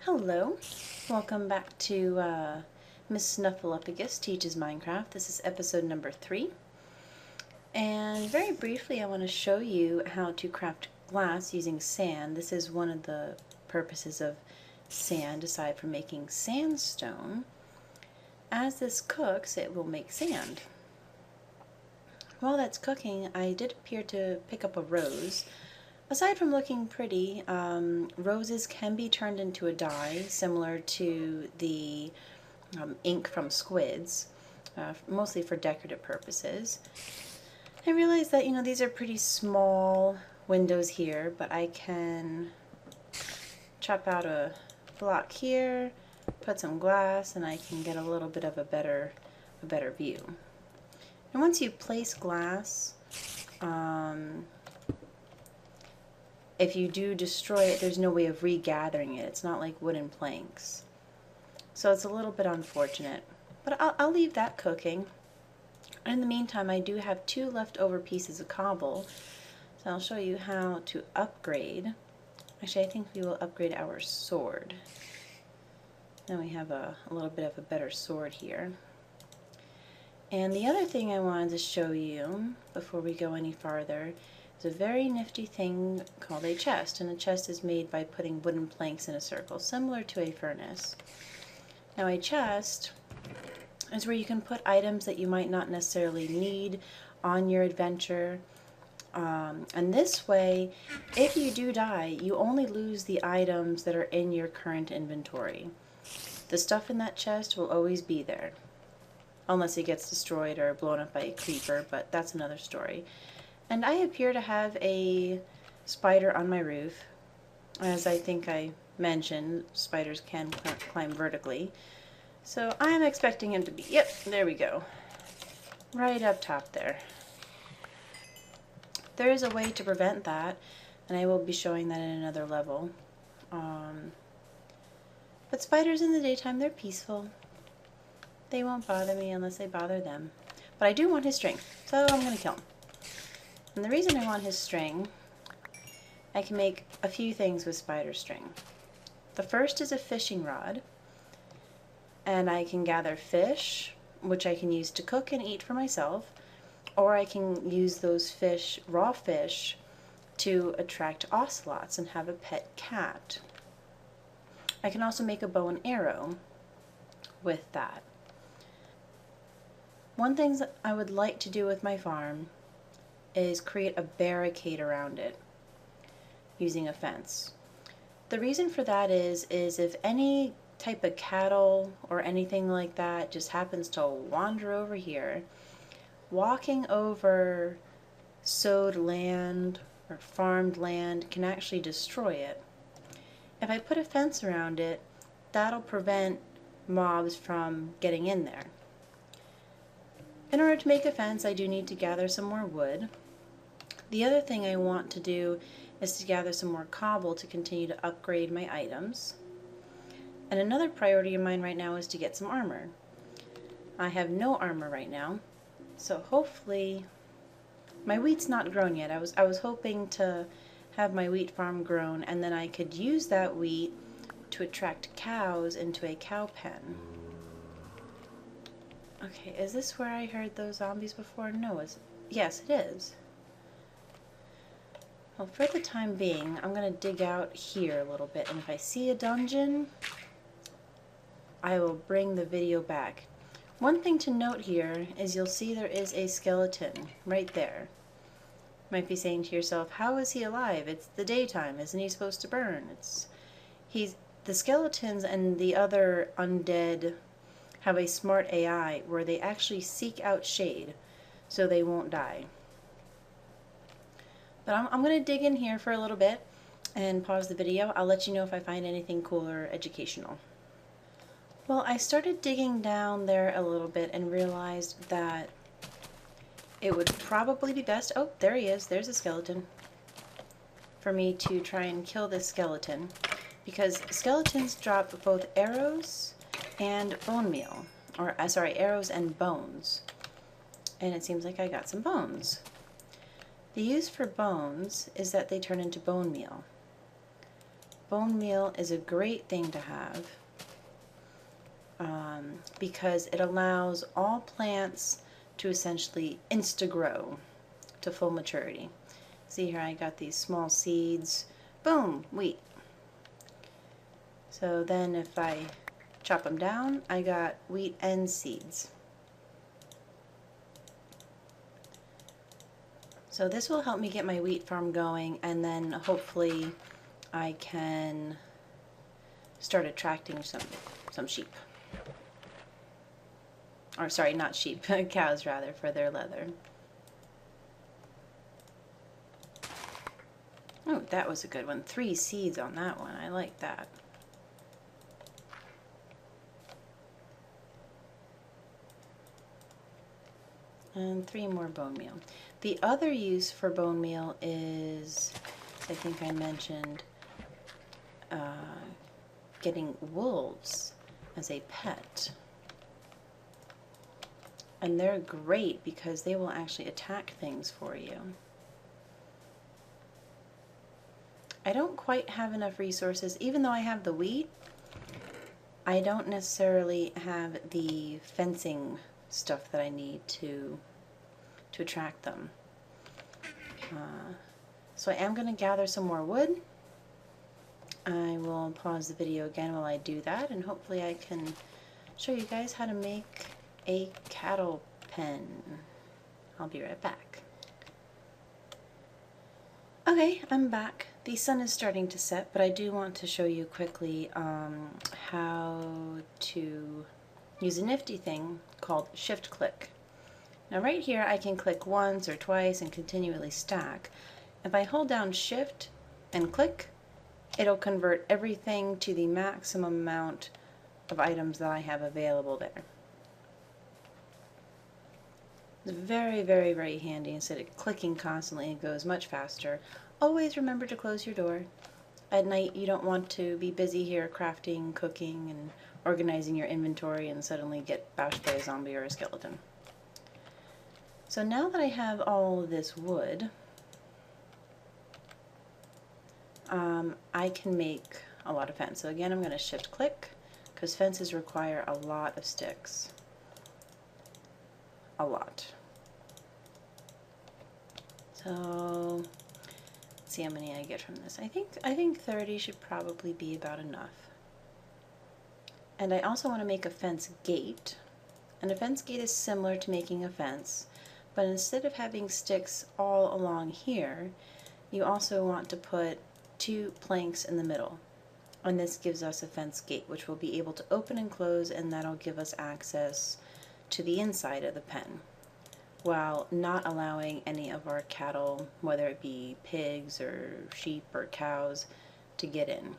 Hello, welcome back to MsSnufulupugus Teaches Minecraft. This is episode number 3. And very briefly I want to show you how to craft glass using sand. This is one of the purposes of sand, aside from making sandstone. As this cooks, it will make sand. While that's cooking, I did appear to pick up a rose. Aside from looking pretty, roses can be turned into a dye, similar to the ink from squids, mostly for decorative purposes. I realized that, these are pretty small windows here, but I can chop out a block here, put some glass, and I can get a little bit of a better view. And once you place glass, if you do destroy it, there's no way of regathering it. It's not like wooden planks. So it's a little bit unfortunate. But I'll leave that cooking. In the meantime, I do have 2 leftover pieces of cobble. So I'll show you how to upgrade. Actually, I think we will upgrade our sword. Now we have a little bit of a better sword here. And the other thing I wanted to show you before we go any farther is a very nifty thing called a chest. And a chest is made by putting wooden planks in a circle, similar to a furnace. Now a chest is where you can put items that you might not necessarily need on your adventure. And this way, if you do die, you only lose the items that are in your current inventory. The stuff in that chest will always be there, unless it gets destroyed or blown up by a creeper, but that's another story. And I appear to have a spider on my roof. As I think I mentioned, spiders can climb vertically. So I'm expecting him to be, yep, there we go. Right up top there. There is a way to prevent that, and I will be showing that in another level. But spiders in the daytime, they're peaceful. They won't bother me unless I bother them. But I do want his string, so I'm going to kill him. And the reason I want his string, I can make a few things with spider string. The first is a fishing rod, and I can gather fish, which I can use to cook and eat for myself, or I can use those fish, raw fish, to attract ocelots and have a pet cat. I can also make a bow and arrow with that. One thing that I would like to do with my farm is create a barricade around it using a fence. The reason for that is if any type of cattle or anything like that just happens to wander over here, walking over sowed land or farmed land can actually destroy it. If I put a fence around it, that'll prevent mobs from getting in there. In order to make a fence, I do need to gather some more wood. The other thing I want to do is to gather some more cobble to continue to upgrade my items. And another priority of mine right now is to get some armor. I have no armor right now, so hopefully my wheat's not grown yet. I was hoping to have my wheat farm grown, and then I could use that wheat to attract cows into a cow pen. Okay, is this where I heard those zombies before? No, yes, it is. Well, for the time being, I'm going to dig out here a little bit, and if I see a dungeon, I will bring the video back. One thing to note here is you'll see there is a skeleton right there. You might be saying to yourself, how is he alive? It's the daytime, isn't he supposed to burn? The skeletons and the other undead have a smart AI where they actually seek out shade so they won't die. But I'm going to dig in here for a little bit and pause the video. I'll let you know if I find anything cool or educational. Well, I started digging down there a little bit and realized that it would probably be best, oh, there he is, there's a skeleton, for me to try and kill this skeleton, because skeletons drop both arrows and bone meal, or sorry, arrows and bones. And it seems like I got some bones. The use for bones is that they turn into bone meal. bone meal is a great thing to have because it allows all plants to essentially insta-grow to full maturity. See here, I got these small seeds. Boom, wheat. So then if I chop them down, I got wheat and seeds. So this will help me get my wheat farm going, and then hopefully I can start attracting some sheep. Or sorry, not sheep, cows rather, for their leather. Oh, that was a good one. 3 seeds on that one. I like that. And 3 more bone meal. The other use for bone meal is, I think I mentioned, getting wolves as a pet. And they're great because they will actually attack things for you. I don't quite have enough resources, even though I have the wheat, I don't necessarily have the fencing stuff that I need to attract them. So I am going to gather some more wood. I will pause the video again while I do that, and hopefully I can show you guys how to make a cattle pen. I'll be right back. Okay, I'm back. The sun is starting to set, but I do want to show you quickly how to use a nifty thing called shift click. Now right here I can click once or twice and continually stack. If I hold down shift and click, it'll convert everything to the maximum amount of items that I have available there. It's very, very, very handy. Instead of clicking constantly, it goes much faster. Always remember to close your door. At night you don't want to be busy here crafting, cooking, and organizing your inventory and suddenly get bashed by a zombie or a skeleton. So now that I have all of this wood, I can make a lot of fence. So again, I'm going to shift click because fences require a lot of sticks. A lot. So let's see how many I get from this. I think 30 should probably be about enough. And I also want to make a fence gate. And a fence gate is similar to making a fence, but instead of having sticks all along here, you also want to put 2 planks in the middle. And this gives us a fence gate, which we'll be able to open and close, and that'll give us access to the inside of the pen, while not allowing any of our cattle, whether it be pigs or sheep or cows, to get in.